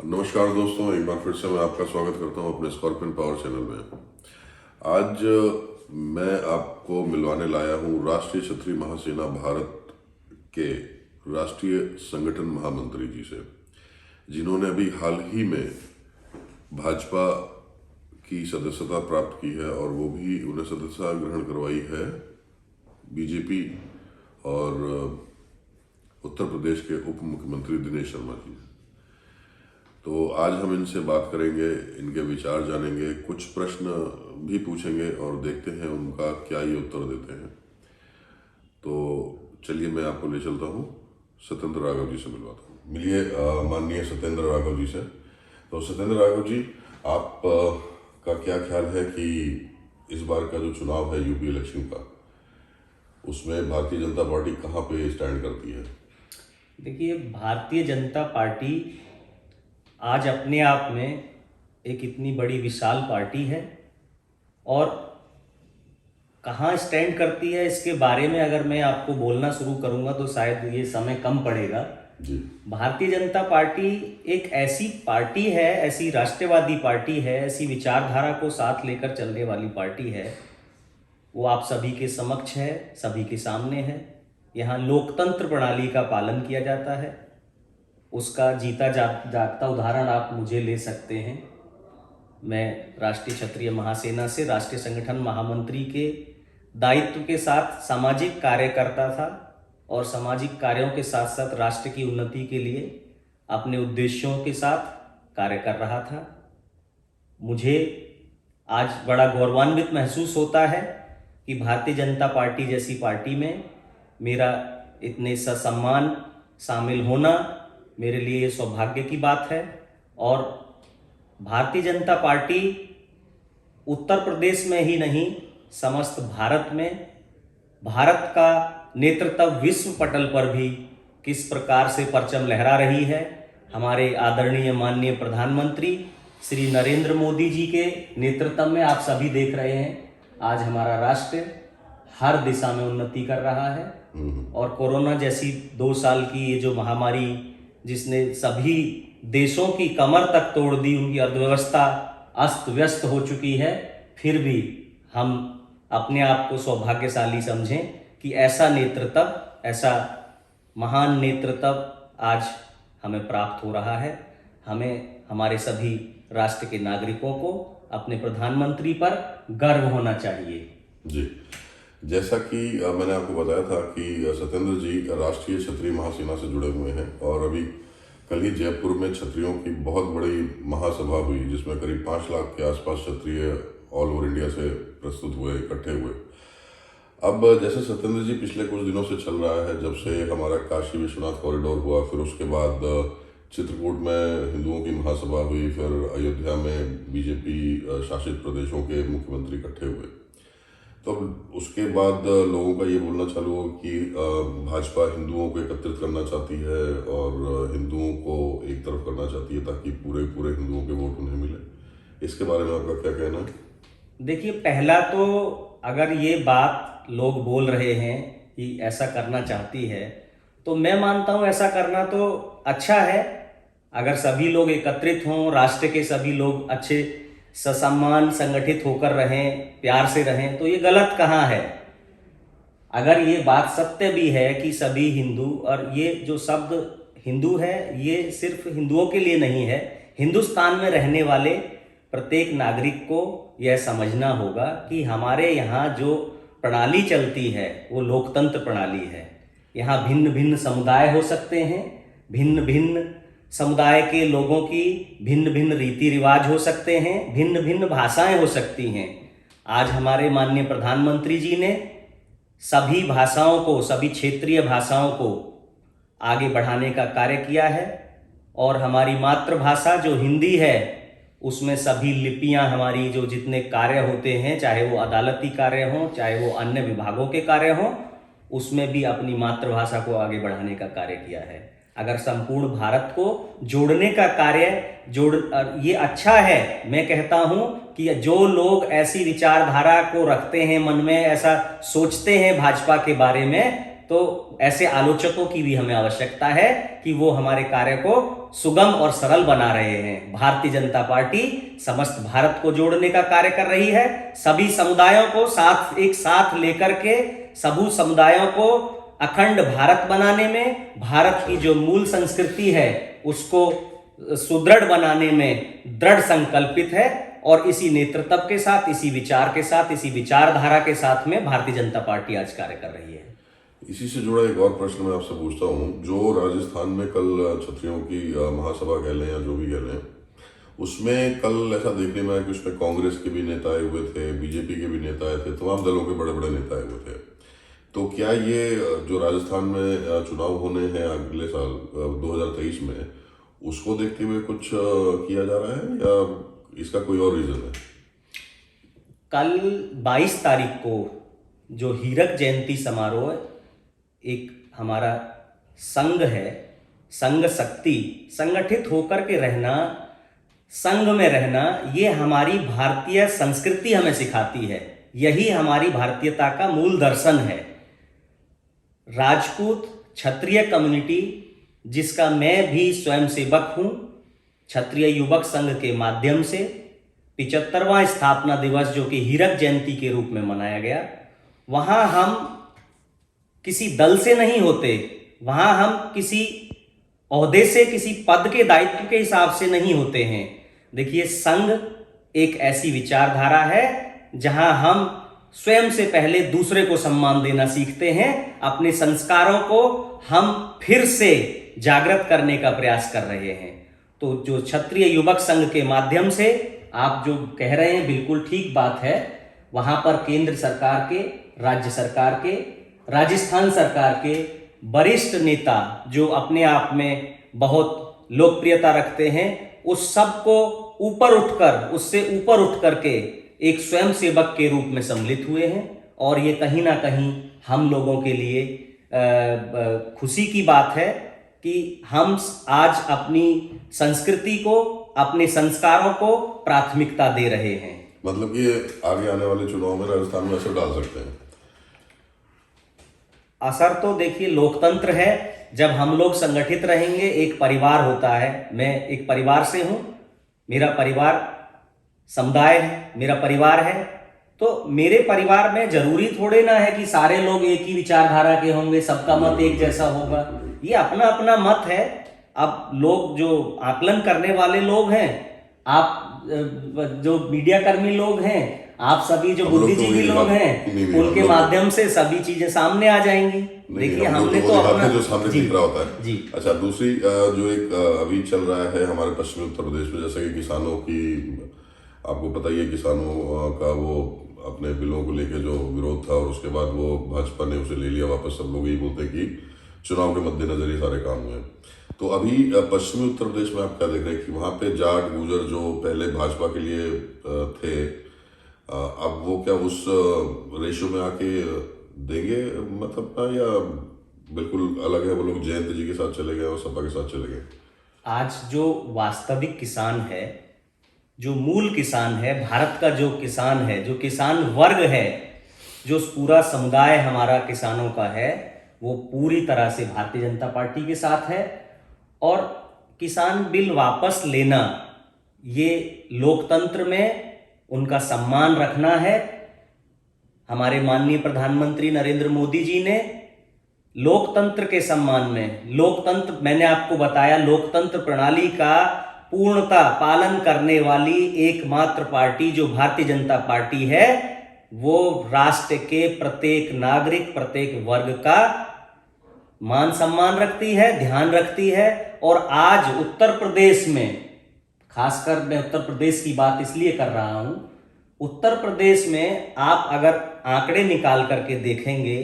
नमस्कार दोस्तों, एक बार फिर से मैं आपका स्वागत करता हूं अपने स्कॉर्पियन पावर चैनल में। आज मैं आपको मिलवाने लाया हूं राष्ट्रीय क्षत्रिय महासेना भारत के राष्ट्रीय संगठन महामंत्री जी से, जिन्होंने अभी हाल ही में भाजपा की सदस्यता प्राप्त की है और वो भी उन्हें सदस्यता ग्रहण करवाई है बीजेपी और उत्तर प्रदेश के उप मुख्यमंत्री दिनेश शर्मा जी। तो आज हम इनसे बात करेंगे, इनके विचार जानेंगे, कुछ प्रश्न भी पूछेंगे और देखते हैं उनका क्या ये उत्तर देते हैं। तो चलिए मैं आपको ले चलता हूँ, सत्येंद्र राघव जी से मिलवाता हूँ। मिलिए माननीय सत्येंद्र राघव जी से। तो सत्येंद्र राघव जी, आप का क्या ख्याल है कि इस बार का जो चुनाव है यूपी इलेक्शन का, उसमें भारतीय जनता पार्टी कहाँ पे स्टैंड करती है? देखिए, भारतीय जनता पार्टी आज अपने आप में एक इतनी बड़ी विशाल पार्टी है और कहाँ स्टैंड करती है इसके बारे में अगर मैं आपको बोलना शुरू करूँगा तो शायद ये समय कम पड़ेगा जी। भारतीय जनता पार्टी एक ऐसी पार्टी है, ऐसी राष्ट्रवादी पार्टी है, ऐसी विचारधारा को साथ लेकर चलने वाली पार्टी है। वो आप सभी के समक्ष है, सभी के सामने है। यहाँ लोकतंत्र प्रणाली का पालन किया जाता है। उसका जीता जागता उदाहरण आप मुझे ले सकते हैं। मैं राष्ट्रीय क्षत्रिय महासेना से राष्ट्रीय संगठन महामंत्री के दायित्व के साथ सामाजिक कार्य करता था और सामाजिक कार्यों के साथ साथ राष्ट्र की उन्नति के लिए अपने उद्देश्यों के साथ कार्य कर रहा था। मुझे आज बड़ा गौरवान्वित महसूस होता है कि भारतीय जनता पार्टी जैसी पार्टी में मेरा इतने ससम्मान शामिल होना मेरे लिए ये सौभाग्य की बात है। और भारतीय जनता पार्टी उत्तर प्रदेश में ही नहीं, समस्त भारत में भारत का नेतृत्व विश्व पटल पर भी किस प्रकार से परचम लहरा रही है। हमारे आदरणीय माननीय प्रधानमंत्री श्री नरेंद्र मोदी जी के नेतृत्व में आप सभी देख रहे हैं, आज हमारा राष्ट्र हर दिशा में उन्नति कर रहा है। और कोरोना जैसी 2 साल की ये जो महामारी, जिसने सभी देशों की कमर तक तोड़ दी, उनकी अर्थव्यवस्था अस्त व्यस्त हो चुकी है, फिर भी हम अपने आप को सौभाग्यशाली समझें कि ऐसा नेतृत्व, ऐसा महान नेतृत्व आज हमें प्राप्त हो रहा है। हमें हमारे सभी राष्ट्र के नागरिकों को अपने प्रधानमंत्री पर गर्व होना चाहिए। जी, जैसा कि मैंने आपको बताया था कि सत्येंद्र जी राष्ट्रीय क्षत्रिय महासेना से जुड़े हुए हैं और अभी कल ही जयपुर में क्षत्रियों की बहुत बड़ी महासभा हुई, जिसमें करीब 5 लाख के आसपास क्षत्रिय ऑल ओवर इंडिया से प्रस्तुत हुए, इकट्ठे हुए। अब जैसे सत्येंद्र जी पिछले कुछ दिनों से चल रहा है, जब से हमारा काशी विश्वनाथ कॉरिडोर हुआ, फिर उसके बाद चित्रकूट में हिंदुओं की महासभा हुई, फिर अयोध्या में बीजेपी शासित प्रदेशों के मुख्यमंत्री इकट्ठे हुए। तो उसके बाद लोगों का ये बोलना चालू हो कि भाजपा हिंदुओं को एकत्रित करना चाहती है और हिंदुओं को एक तरफ करना चाहती है ताकि पूरे पूरे हिंदुओं के वोट उन्हें मिले। इसके बारे में आपका क्या कहना है? देखिए, पहला तो अगर ये बात लोग बोल रहे हैं कि ऐसा करना चाहती है, तो मैं मानता हूँ ऐसा करना तो अच्छा है। अगर सभी लोग एकत्रित हों, राष्ट्र के सभी लोग अच्छे ससम्मान संगठित होकर रहें, प्यार से रहें, तो ये गलत कहाँ है। अगर ये बात सत्य भी है कि सभी हिंदू, और ये जो शब्द हिंदू है ये सिर्फ हिंदुओं के लिए नहीं है, हिंदुस्तान में रहने वाले प्रत्येक नागरिक को यह समझना होगा कि हमारे यहाँ जो प्रणाली चलती है वो लोकतंत्र प्रणाली है। यहाँ भिन्न भिन्न समुदाय हो सकते हैं, भिन्न भिन्न समुदाय के लोगों की भिन्न भिन्न रीति रिवाज हो सकते हैं, भिन्न भिन्न भाषाएं हो सकती हैं। आज हमारे माननीय प्रधानमंत्री जी ने सभी भाषाओं को, सभी क्षेत्रीय भाषाओं को आगे बढ़ाने का कार्य किया है और हमारी मातृभाषा जो हिंदी है, उसमें सभी लिपियां, हमारी जो जितने कार्य होते हैं, चाहे वो अदालती कार्य हों, चाहे वो अन्य विभागों के कार्य हों, उसमें भी अपनी मातृभाषा को आगे बढ़ाने का कार्य किया है। अगर संपूर्ण भारत को जोड़ने का कार्य ये अच्छा है। मैं कहता हूं कि जो लोग ऐसी विचारधारा को रखते हैं मन में, ऐसा सोचते हैं भाजपा के बारे में, तो ऐसे आलोचकों की भी हमें आवश्यकता है कि वो हमारे कार्य को सुगम और सरल बना रहे हैं। भारतीय जनता पार्टी समस्त भारत को जोड़ने का कार्य कर रही है, सभी समुदायों को एक साथ लेकर के सभी समुदायों को अखंड भारत बनाने में, भारत की जो मूल संस्कृति है उसको सुदृढ़ बनाने में दृढ़ संकल्पित है। और इसी नेतृत्व के साथ, इसी विचार के साथ, इसी विचारधारा के साथ में भारतीय जनता पार्टी आज कार्य कर रही है। इसी से जुड़ा एक और प्रश्न मैं आपसे पूछता हूँ। जो राजस्थान में कल क्षत्रियों की महासभा कह लें या जो भी कह लें, उसमें कल ऐसा देखने में आया कि उसमें कांग्रेस के भी नेता आए हुए थे, बीजेपी के भी नेता आए थे, तमाम दलों के बड़े बड़े नेता आए हुए थे। तो क्या ये जो राजस्थान में चुनाव होने हैं अगले साल 2023 में, उसको देखते हुए कुछ किया जा रहा है या इसका कोई और रीजन है? कल 22 तारीख को जो हीरक जयंती समारोह, एक हमारा संघ है, संघ शक्ति, संगठित होकर के रहना, संघ में रहना, ये हमारी भारतीय संस्कृति हमें सिखाती है। यही हमारी भारतीयता का मूल दर्शन है। राजपूत क्षत्रिय कम्युनिटी, जिसका मैं भी स्वयं सेवक हूं, क्षत्रिय युवक संघ के माध्यम से 75वां स्थापना दिवस जो कि हीरक जयंती के रूप में मनाया गया, वहां हम किसी दल से नहीं होते, वहां हम किसी ओहदे से, किसी पद के दायित्व के हिसाब से नहीं होते हैं। देखिए, संघ एक ऐसी विचारधारा है जहां हम स्वयं से पहले दूसरे को सम्मान देना सीखते हैं। अपने संस्कारों को हम फिर से जागृत करने का प्रयास कर रहे हैं। तो जो क्षत्रिय युवक संघ के माध्यम से आप जो कह रहे हैं, बिल्कुल ठीक बात है। वहां पर केंद्र सरकार के, राज्य सरकार के, राजस्थान सरकार के वरिष्ठ नेता जो अपने आप में बहुत लोकप्रियता रखते हैं, उस सब को ऊपर उठकर, उससे ऊपर उठ करके एक स्वयं सेवक के रूप में सम्मिलित हुए हैं। और ये कहीं ना कहीं हम लोगों के लिए खुशी की बात है कि हम आज अपनी संस्कृति को, अपने संस्कारों को प्राथमिकता दे रहे हैं। मतलब ये आगे आने वाले चुनाव में राजस्थान में असर डाल सकते हैं? असर तो देखिए, लोकतंत्र है। जब हम लोग संगठित रहेंगे, एक परिवार होता है। मैं एक परिवार से हूं, मेरा परिवार समुदाय है, मेरा परिवार है। तो मेरे परिवार में जरूरी थोड़े ना है कि सारे लोग एक ही विचारधारा के होंगे, सबका मत एक जैसा होगा। ये अपना अपना मत है। अब लोग जो आकलन करने वाले लोग हैं, आप जो मीडिया कर्मी लोग हैं, आप सभी जो बुद्धिजीवी लोग हैं, उनके माध्यम से सभी चीजें सामने आ जाएंगी। देखिए, हमने तो अपना जो सामने दिख रहा होता है जी। अच्छा, दूसरी जो एक अभी चल रहा है हमारे पश्चिमी उत्तर प्रदेश में, जैसे कि किसानों की, आपको पता ही है, किसानों का वो अपने बिलों को लेके जो विरोध था, और उसके बाद वो भाजपा ने उसे ले लिया वापस। सब लोग यही बोलते हैं कि चुनाव के मद्देनजर ये सारे काम हुए। तो अभी पश्चिमी उत्तर प्रदेश में आप क्या देख रहे हैं कि वहां पे जाट गुजर जो पहले भाजपा के लिए थे, अब वो क्या उस रेशियो में आके देंगे, मतलब, या बिल्कुल अलग है? वो लोग जयंत जी के साथ चले गए और सपा के साथ चले गए। आज जो वास्तविक किसान है, जो मूल किसान है, भारत का जो किसान है, जो किसान वर्ग है, जो पूरा समुदाय हमारा किसानों का है, वो पूरी तरह से भारतीय जनता पार्टी के साथ है। और किसान बिल वापस लेना, ये लोकतंत्र में उनका सम्मान रखना है। हमारे माननीय प्रधानमंत्री नरेंद्र मोदी जी ने लोकतंत्र के सम्मान में, लोकतंत्र, मैंने आपको बताया, लोकतंत्र प्रणाली का पूर्णता पालन करने वाली एकमात्र पार्टी जो भारतीय जनता पार्टी है, वो राष्ट्र के प्रत्येक नागरिक, प्रत्येक वर्ग का मान सम्मान रखती है, ध्यान रखती है। और आज उत्तर प्रदेश में, खासकर मैं उत्तर प्रदेश की बात इसलिए कर रहा हूं, उत्तर प्रदेश में आप अगर आंकड़े निकाल करके देखेंगे,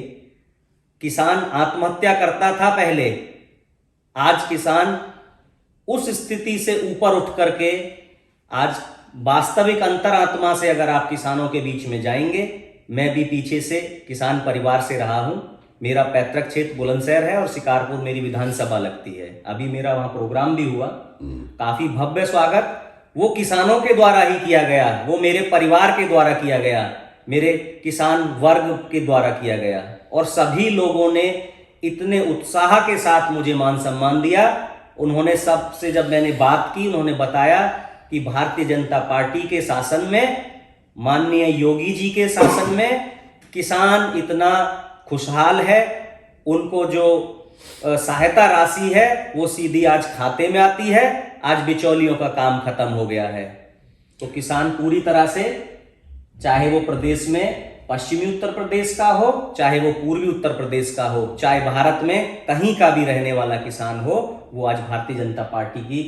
किसान आत्महत्या करता था पहले, आज किसान उस स्थिति से ऊपर उठ करके आज वास्तविक अंतरात्मा से अगर आप किसानों के बीच में जाएंगे, मैं भी पीछे से किसान परिवार से रहा हूं। मेरा पैतृक क्षेत्र बुलंदशहर है और शिकारपुर मेरी विधानसभा लगती है। अभी मेरा वहां प्रोग्राम भी हुआ, काफी भव्य स्वागत वो किसानों के द्वारा ही किया गया, वो मेरे परिवार के द्वारा किया गया, मेरे किसान वर्ग के द्वारा किया गया। और सभी लोगों ने इतने उत्साह के साथ मुझे मान सम्मान दिया। उन्होंने सबसे जब मैंने बात की, उन्होंने बताया कि भारतीय जनता पार्टी के शासन में, माननीय योगी जी के शासन में किसान इतना खुशहाल है, उनको जो सहायता राशि है वो सीधी आज खाते में आती है, आज बिचौलियों का काम खत्म हो गया है। तो किसान पूरी तरह से, चाहे वो प्रदेश में पश्चिमी उत्तर प्रदेश का हो, चाहे वो पूर्वी उत्तर प्रदेश का हो, चाहे भारत में कहीं का भी रहने वाला किसान हो, वो आज भारतीय जनता पार्टी की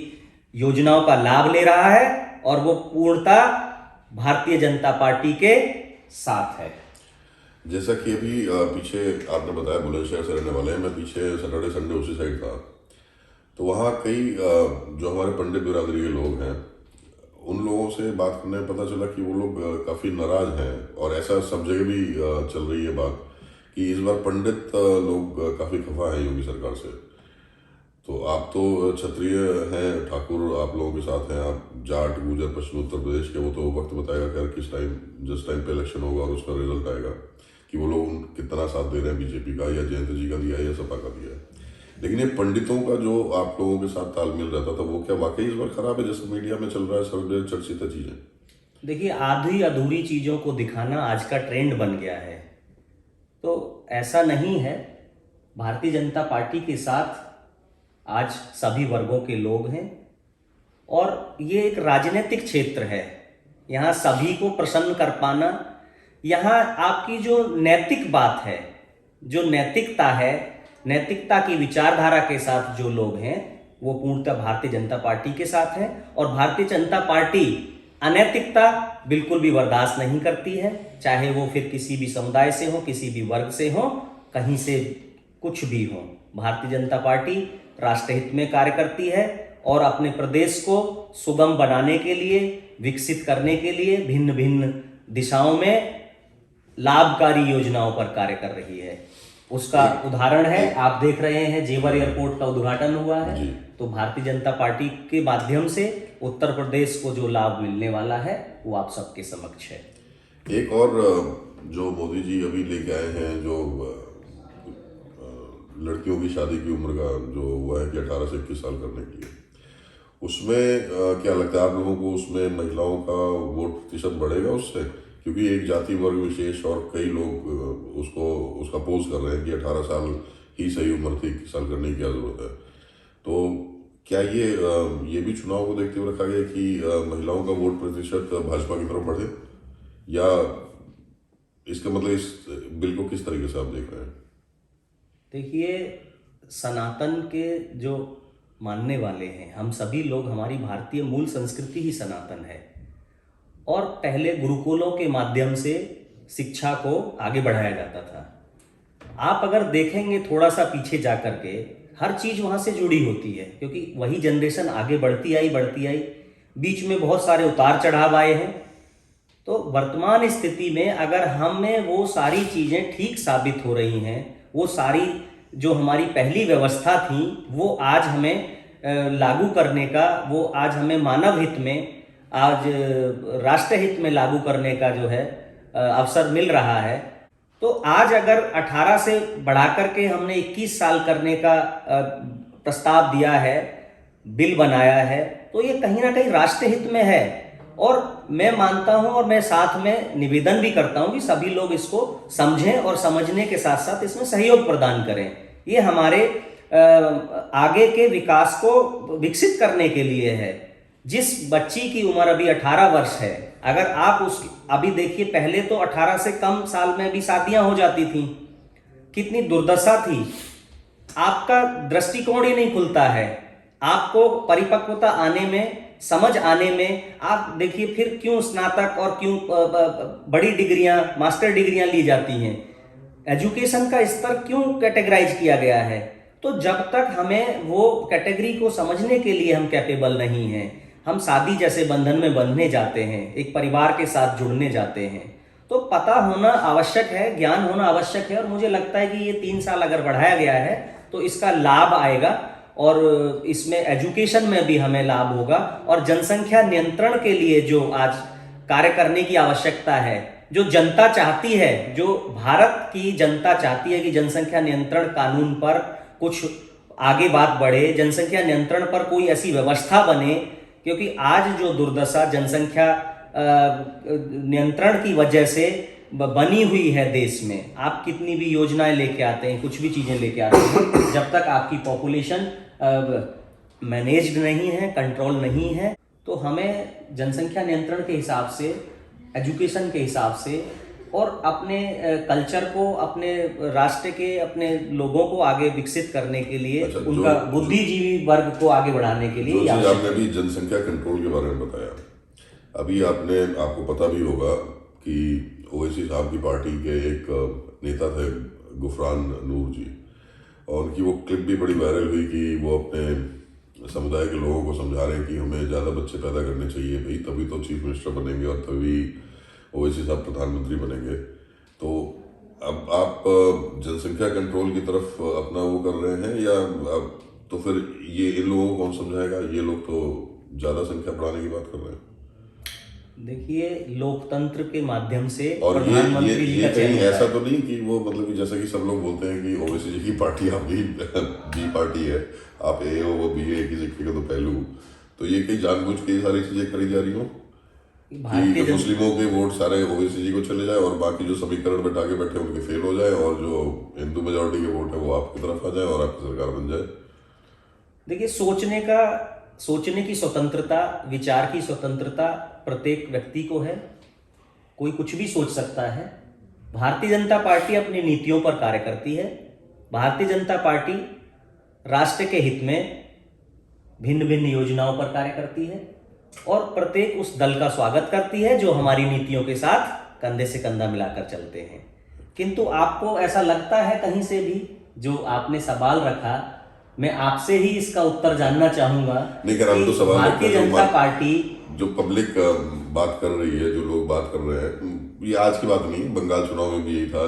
योजनाओं का लाभ ले रहा है और वो पूर्णतः भारतीय जनता पार्टी के साथ है। जैसा कि अभी पीछे आपने बताया बुलंदशहर से रहने वाले हैं, मैं पीछे सैटरडे संडे उसी साइड था, तो वहाँ कई जो हमारे पंडित बिरादरी के लोग हैं, उन लोगों से बात करने में पता चला कि वो लोग काफ़ी नाराज हैं, और ऐसा सब जगह भी चल रही है बात कि इस बार पंडित लोग काफ़ी खफा हैं योगी सरकार से। तो आप तो क्षत्रिय हैं, ठाकुर आप लोगों के साथ हैं, आप जाट गुजर पश्चिम उत्तर प्रदेश के, वो तो वक्त बताएगा खैर किस टाइम, जिस टाइम पे इलेक्शन होगा और उसका रिजल्ट आएगा कि वो लोग कितना साथ दे रहे हैं बीजेपी का, या जयंत जी का दिया है या सपा का दिया है। लेकिन ये पंडितों का जो आप लोगों के साथ तालमेल रहता था, वो क्या वाकई इस बार खराब है, जैसे मीडिया में चल रहा है सब चर्चित चीजें? देखिए, आधी अधूरी चीजों को दिखाना आज का ट्रेंड बन गया है, तो ऐसा नहीं है। भारतीय जनता पार्टी के साथ आज सभी वर्गों के लोग हैं और ये एक राजनीतिक क्षेत्र है। यहाँ सभी को प्रसन्न कर पाना, यहाँ आपकी जो नैतिक बात है, जो नैतिकता है, नैतिकता की विचारधारा के साथ जो लोग हैं वो पूर्णतः भारतीय जनता पार्टी के साथ हैं। और भारतीय जनता पार्टी अनैतिकता बिल्कुल भी बर्दाश्त नहीं करती है, चाहे वो फिर किसी भी समुदाय से हो, किसी भी वर्ग से हो, कहीं से कुछ भी हो। भारतीय जनता पार्टी राष्ट्रहित में कार्य करती है और अपने प्रदेश को सुगम बनाने के लिए, विकसित करने के लिए भिन्न भिन्न दिशाओं में लाभकारी योजनाओं पर कार्य कर रही है। उसका उदाहरण है, आप देख रहे हैं जेवर एयरपोर्ट का उद्घाटन हुआ है, तो भारतीय जनता पार्टी के माध्यम से उत्तर प्रदेश को जो लाभ मिलने वाला है वो आप सबके समक्ष है। एक और जो मोदी जी अभी लेके आए हैं, जो लड़कियों की शादी की उम्र का जो हुआ है कि 18 से 21 साल करने के लिए, उसमें क्या लगता है आप लोगों को, उसमें महिलाओं का वोट प्रतिशत बढ़ेगा उससे? क्योंकि एक जाति वर्ग विशेष और कई लोग उसका अपोज कर रहे हैं कि 18 साल ही सही उम्र थी, 21 साल करने की क्या जरूरत है। तो क्या ये भी चुनाव को देखते हुए रखा गया कि महिलाओं का वोट प्रतिशत भाजपा की तरफ बढ़े, या इसका मतलब इस बिल को किस तरीके से आप देख रहे हैं? देखिए, सनातन के जो मानने वाले हैं, हम सभी लोग, हमारी भारतीय मूल संस्कृति ही सनातन है और पहले गुरुकुलों के माध्यम से शिक्षा को आगे बढ़ाया जाता था। आप अगर देखेंगे थोड़ा सा पीछे जा कर के, हर चीज़ वहाँ से जुड़ी होती है, क्योंकि वही जनरेशन आगे बढ़ती आई, बीच में बहुत सारे उतार चढ़ाव आए हैं। तो वर्तमान स्थिति में अगर हमें वो सारी चीज़ें ठीक साबित हो रही हैं, वो सारी जो हमारी पहली व्यवस्था थी वो आज हमें लागू करने का, वो आज हमें मानव हित में, आज राष्ट्रहित में लागू करने का जो है अवसर मिल रहा है। तो आज अगर 18 से बढ़ा करके हमने 21 साल करने का प्रस्ताव दिया है, बिल बनाया है, तो ये कहीं ना कहीं राष्ट्रहित में है। और मैं मानता हूं और मैं साथ में निवेदन भी करता हूं कि सभी लोग इसको समझें और समझने के साथ साथ इसमें सहयोग प्रदान करें। ये हमारे आगे के विकास को विकसित करने के लिए है। जिस बच्ची की उम्र अभी 18 वर्ष है, अगर आप अभी देखिए, पहले तो 18 से कम साल में भी शादियां हो जाती थी, कितनी दुर्दशा थी। आपका दृष्टिकोण ही नहीं खुलता है, आपको परिपक्वता आने में, समझ आने में, आप देखिए फिर क्यों स्नातक और क्यों बड़ी डिग्रियां, मास्टर डिग्रियां ली जाती हैं, एजुकेशन का स्तर क्यों कैटेगराइज किया गया है। तो जब तक हमें वो कैटेगरी को समझने के लिए हम कैपेबल नहीं हैं, हम शादी जैसे बंधन में बंधने जाते हैं, एक परिवार के साथ जुड़ने जाते हैं, तो पता होना आवश्यक है, ज्ञान होना आवश्यक है। और मुझे लगता है कि ये 3 साल अगर बढ़ाया गया है तो इसका लाभ आएगा और इसमें एजुकेशन में भी हमें लाभ होगा। और जनसंख्या नियंत्रण के लिए जो आज कार्य करने की आवश्यकता है, जो जनता चाहती है, जो भारत की जनता चाहती है कि जनसंख्या नियंत्रण कानून पर कुछ आगे बात बढ़े, जनसंख्या नियंत्रण पर कोई ऐसी व्यवस्था बने, क्योंकि आज जो दुर्दशा जनसंख्या नियंत्रण की वजह से बनी हुई है देश में, आप कितनी भी योजनाएं लेके आते हैं, कुछ भी चीजें लेके आते हैं, जब तक आपकी पॉपुलेशन मैनेज्ड नहीं है, कंट्रोल नहीं है, तो हमें जनसंख्या नियंत्रण के हिसाब से, एजुकेशन के हिसाब से और अपने कल्चर को, अपने राष्ट्र के, अपने लोगों को आगे विकसित करने के लिए, अच्छा, उनका बुद्धिजीवी वर्ग को आगे बढ़ाने के लिए जो आपने अभी जनसंख्या कंट्रोल के बारे में बताया, अभी आपको पता भी होगा कि ओवैसी साहब की पार्टी के एक नेता थे गुफरान नूर जी, और उनकी वो क्लिप भी बड़ी वायरल हुई कि वो अपने समुदाय के लोगों को समझा रहे हैं कि हमें ज़्यादा बच्चे पैदा करने चाहिए भाई, तभी तो चीफ मिनिस्टर बनेंगे और तभी ओवैसी साहब प्रधानमंत्री बनेंगे। तो अब आप जनसंख्या कंट्रोल की तरफ अपना वो कर रहे हैं, या अब तो फिर ये इन लोगों को कौन समझाएगा? ये लोग तो ज़्यादा संख्या बढ़ाने की बात कर रहे हैं। देखिए, लोकतंत्र के माध्यम से और प्रधानमंत्री जी ये का कहीं चयन ऐसा तो नहीं कि वो मतलब कि जैसा कि सब लोग बोलते हैं कि ओवैसी जी की पार्टी आपकी बी पार्टी है, आप ए हो वो बी है, एक ही सिक्के का दो पहलू, तो ये कहीं जानबूझ के ये सारी चीजें करी जा रही हो कि जो मुस्लिमों के वोट सारे ओवैसी जी को चले जाए और बाकी जो समीकरण बैठा के बैठे उनके फेल हो जाए, और जो हिंदू मेजोरिटी के वोट है वो आपकी तरफ आ जाए और आपकी सरकार बन जाए। देखिए, सोचने की स्वतंत्रता, विचार की स्वतंत्रता प्रत्येक व्यक्ति को है, कोई कुछ भी सोच सकता है। भारतीय जनता पार्टी अपनी नीतियों पर कार्य करती है। भारतीय जनता पार्टी राष्ट्र के हित में भिन्न भिन्न योजनाओं पर कार्य करती है और प्रत्येक उस दल का स्वागत करती है जो हमारी नीतियों के साथ कंधे से कंधा मिलाकर चलते हैं। किंतु आपको ऐसा लगता है कहीं से भी, जो आपने सवाल रखा, मैं आपसे ही इसका उत्तर जानना चाहूंगा। नहीं कर, हम तो सवाल भारतीय जनता पार्टी जो पब्लिक बात कर रही है, जो लोग बात कर रहे हैं, ये आज की बात नहीं, बंगाल चुनाव में भी यही था,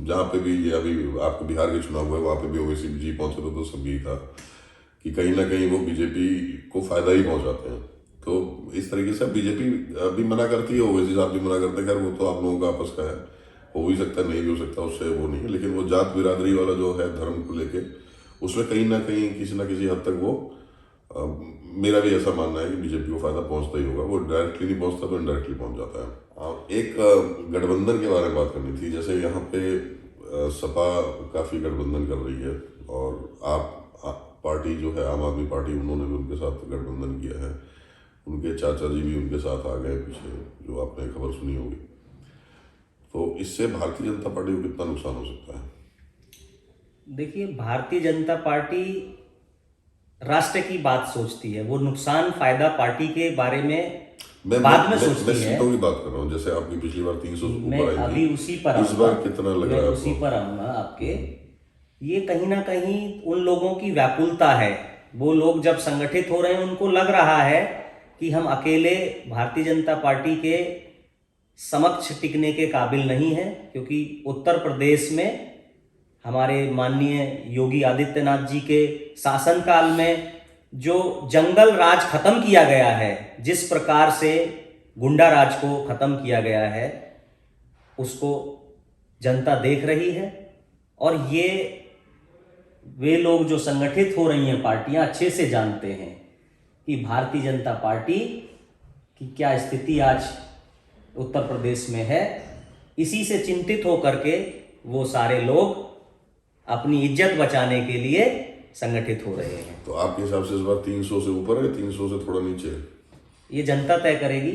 जहाँ पे भी ये अभी आपको बिहार के चुनाव हुए वहाँ पे भी ओवैसी जी पहुंचे तो सब यही था कि कहीं ना कहीं वो बीजेपी को फायदा ही पहुंचाते हैं। तो इस तरीके से बीजेपी भी मना करती है, ओवैसी साहब भी मना करते हैं। खैर वो तो आप लोगों का आपस का है, हो भी सकता है, नहीं भी हो सकता, उससे वो नहीं है, लेकिन वो जात बिरादरी वाला जो है धर्म को लेके, उसमें कहीं ना कहीं किसी ना किसी हद तक वो मेरा भी ऐसा मानना है कि बीजेपी को फायदा पहुंचता ही होगा। वो डायरेक्टली नहीं पहुंचता तो इनडायरेक्टली पहुंच जाता है। एक गठबंधन के बारे में बात करनी थी। जैसे यहाँ पे सपा काफी गठबंधन कर रही है और आप पार्टी जो है आम आदमी पार्टी, उन्होंने भी उनके साथ गठबंधन किया है, उनके चाचा जी भी उनके साथ आ गए पीछे, जो आपने खबर सुनी होगी। तो इससे भारतीय जनता पार्टी को कितना नुकसान हो सकता है? देखिए, भारतीय जनता पार्टी राष्ट्र की बात सोचती है, वो नुकसान फायदा पार्टी के बारे में बाद में सोचती है। सीटों की बात कर रहा हूँ, जैसे आपकी पिछली बार 300 मैं ऊपर आई अभी थी, उसी पर इस बार कितना लग रहा है? उसी पर आऊंगा आपके। ये कहीं ना कहीं उन लोगों की व्याकुलता है। वो लोग जब संगठित हो रहे हैं, उनको लग रहा है कि हम अकेले भारतीय जनता पार्टी के समक्ष टिकने के काबिल नहीं है, क्योंकि उत्तर प्रदेश में हमारे माननीय योगी आदित्यनाथ जी के शासनकाल में जो जंगल राज खत्म किया गया है, जिस प्रकार से गुंडा राज को खत्म किया गया है, उसको जनता देख रही है। और ये वे लोग जो संगठित हो रही हैं पार्टियां अच्छे से जानते हैं कि भारतीय जनता पार्टी की क्या स्थिति आज उत्तर प्रदेश में है। इसी से चिंतित होकर के वो सारे लोग अपनी इज्जत बचाने के लिए संगठित हो रहे हैं। तो आपके हिसाब से इस बार 300 से ऊपर है, 300 से थोड़ा नीचे है? ये जनता तय करेगी।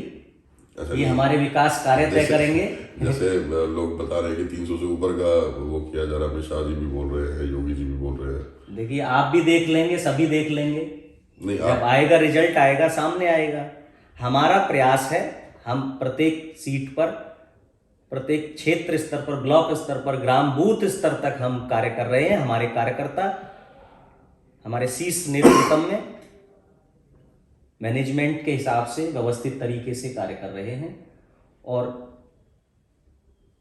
अच्छा, ये हमारे विकास कार्य तय करेंगे। जैसे लोग बता रहे हैं कि 300 से ऊपर का वो किया जा रहा है, शाह जी भी बोल रहे हैं, योगी जी भी बोल रहे हैं। देखिए, आप भी देख लेंगे, सभी देख लेंगे, नहीं जब आएगा रिजल्ट आएगा, सामने आएगा। हमारा प्रयास है, हम प्रत्येक सीट पर, प्रत्येक क्षेत्र स्तर पर, ब्लॉक स्तर पर, ग्राम बूथ स्तर तक हम कार्य कर रहे हैं। हमारे कार्यकर्ता हमारे शीर्ष नेतृत्व में मैनेजमेंट के हिसाब से व्यवस्थित तरीके से कार्य कर रहे हैं। और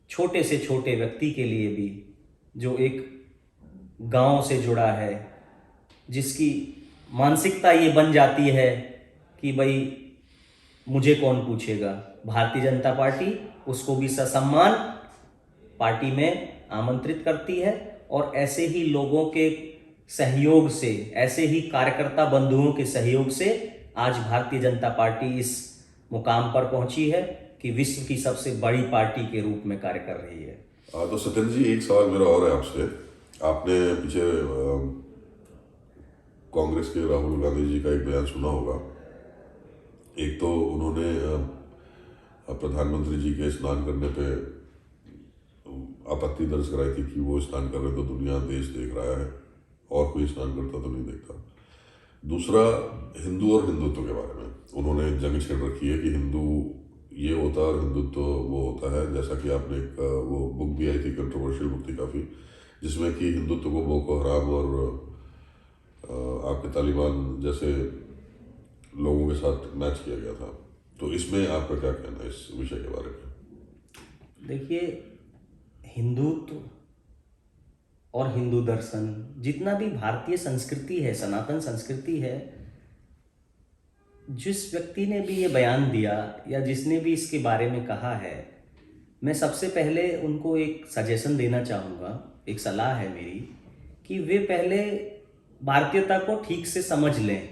छोटे से छोटे व्यक्ति के लिए भी, जो एक गांव से जुड़ा है, जिसकी मानसिकता ये बन जाती है कि भाई मुझे कौन पूछेगा। भारतीय जनता पार्टी उसको भी ससम्मान पार्टी में आमंत्रित करती है और ऐसे ही लोगों के सहयोग से, ऐसे ही कार्यकर्ता बंधुओं के सहयोग से आज भारतीय जनता पार्टी इस मुकाम पर पहुंची है कि विश्व की सबसे बड़ी पार्टी के रूप में कार्य कर रही है। तो सत्येंद्र जी, एक सवाल मेरा और है आपसे। आपने पीछे कांग्रेस के राहुल गांधी जी का एक बयान सुना होगा। एक तो उन्होंने प्रधानमंत्री जी के स्नान करने पे आपत्ति दर्ज कराई थी कि वो स्नान कर रहे तो दुनिया देश देख रहा है, और कोई स्नान करता तो नहीं देखता। दूसरा, हिंदू और हिंदुत्व के बारे में उन्होंने जंग छेड़ रखी है कि हिंदू ये होता है और हिंदुत्व वो होता है। जैसा कि आपने एक वो बुक भी आई थी, कंट्रोवर्शियल बुक थी काफ़ी, जिसमें कि हिंदुत्व को बोको हराम और आपके तालिबान जैसे लोगों के साथ मैच किया गया था। तो इसमें आपका क्या कहना है इस विषय के बारे में? देखिए, हिंदुत्व और हिंदू दर्शन, जितना भी भारतीय संस्कृति है, सनातन संस्कृति है, जिस व्यक्ति ने भी ये बयान दिया या जिसने भी इसके बारे में कहा है, मैं सबसे पहले उनको एक सजेशन देना चाहूँगा, एक सलाह है मेरी, कि वे पहले भारतीयता को ठीक से समझ लें।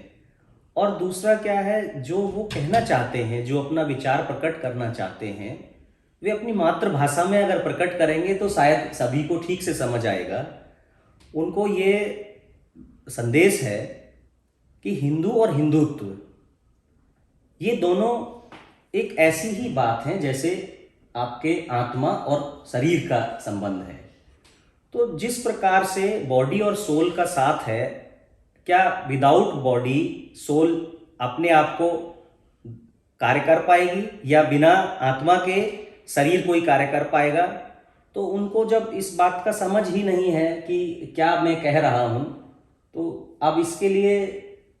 और दूसरा क्या है, जो वो कहना चाहते हैं, जो अपना विचार प्रकट करना चाहते हैं, वे अपनी मातृभाषा में अगर प्रकट करेंगे तो शायद सभी को ठीक से समझ आएगा। उनको ये संदेश है कि हिंदू और हिंदुत्व ये दोनों एक ऐसी ही बात है जैसे आपके आत्मा और शरीर का संबंध है। तो जिस प्रकार से बॉडी और सोल का साथ है, क्या विदाउट बॉडी सोल अपने आप को कार्य कर पाएगी या बिना आत्मा के शरीर कोई कार्य कर पाएगा? तो उनको जब इस बात का समझ ही नहीं है कि क्या मैं कह रहा हूँ, तो अब इसके लिए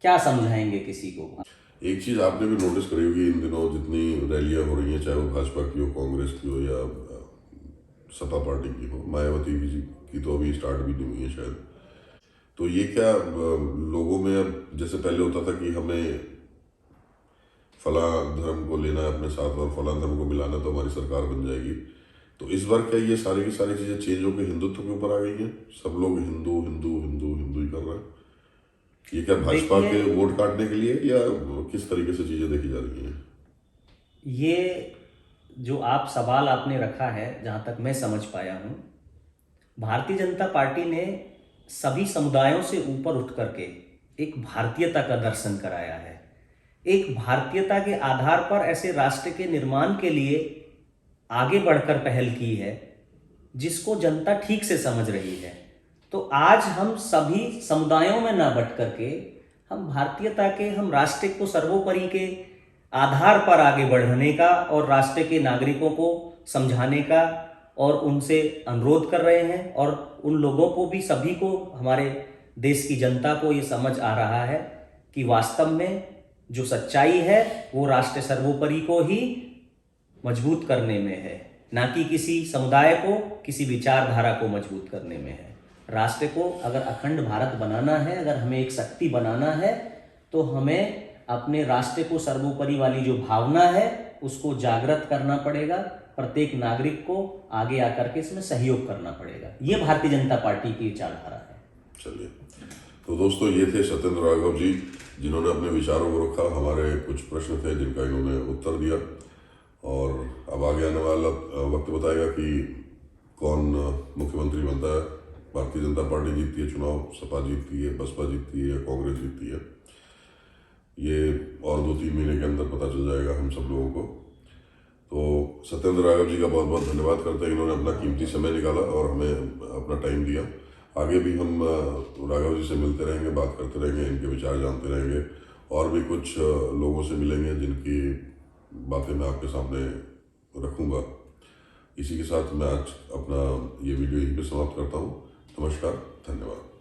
क्या समझाएंगे किसी को? एक चीज़ आपने भी नोटिस करी होगी, इन दिनों जितनी रैलियां हो रही हैं, चाहे वो भाजपा की हो, कांग्रेस की हो या सपा पार्टी की हो, मायावती जी की तो अभी स्टार्ट भी नहीं हुई है शायद। तो ये क्या लोगों में, अब जैसे पहले होता था कि हमें फला धर्म को लेना है अपने साथ और फला धर्म को मिलाना तो हमारी सरकार बन जाएगी, तो इस बार क्या ये सारी की सारी चीज़ें चेंज होकर हिंदुत्व के ऊपर आ गई हैं? सब लोग हिंदू हिंदू हिंदू हिंदू ही कर रहे हैं। ये क्या भाजपा के वोट काटने के लिए या किस तरीके से चीजें देखी जा रही हैं? ये जो आप सवाल आपने रखा है, जहाँ तक मैं समझ पाया हूँ, भारतीय जनता पार्टी ने सभी समुदायों से ऊपर उठ करके एक भारतीयता का दर्शन कराया है। एक भारतीयता के आधार पर ऐसे राष्ट्र के निर्माण के लिए आगे बढ़कर पहल की है जिसको जनता ठीक से समझ रही है। तो आज हम सभी समुदायों में ना बट करके हम भारतीयता के, हम राष्ट्र को सर्वोपरि के आधार पर आगे बढ़ने का और राष्ट्र के नागरिकों को समझाने का और उनसे अनुरोध कर रहे हैं। और उन लोगों को भी, सभी को, हमारे देश की जनता को ये समझ आ रहा है कि वास्तव में जो सच्चाई है वो राष्ट्र सर्वोपरि को ही मजबूत करने में है, ना कि किसी समुदाय को, किसी विचारधारा को मजबूत करने में है। राष्ट्र को अगर अखंड भारत बनाना है, अगर हमें एक शक्ति बनाना है, तो हमें अपने राष्ट्र को सर्वोपरि वाली जो भावना है उसको जागृत करना पड़ेगा। प्रत्येक नागरिक को आगे आकर के इसमें सहयोग करना पड़ेगा। ये भारतीय जनता पार्टी की विचारधारा है। चलिए, तो दोस्तों, ये थे सत्येंद्र राघव जी, जिन्होंने अपने विचारों को रखा। हमारे कुछ प्रश्न थे जिनका इन्होंने उत्तर दिया, और अब आगे आने वाला वक्त बताएगा कि कौन मुख्यमंत्री बनता है। भारतीय जनता पार्टी जीतती है चुनाव, सपा जीतती है, बसपा जीतती है, कांग्रेस जीतती है, ये और 2-3 महीने के अंदर पता चल जाएगा हम सब लोगों को। तो सत्येंद्र राघव जी का बहुत बहुत धन्यवाद करते हैं, इन्होंने अपना कीमती समय निकाला और हमें अपना टाइम दिया। आगे भी हम राघव जी से मिलते रहेंगे, बात करते रहेंगे, इनके विचार जानते रहेंगे, और भी कुछ लोगों से मिलेंगे जिनकी बातें मैं आपके सामने रखूँगा। इसी के साथ मैं आज अपना ये वीडियो यहीं पे समाप्त करता हूँ। नमस्कार, धन्यवाद।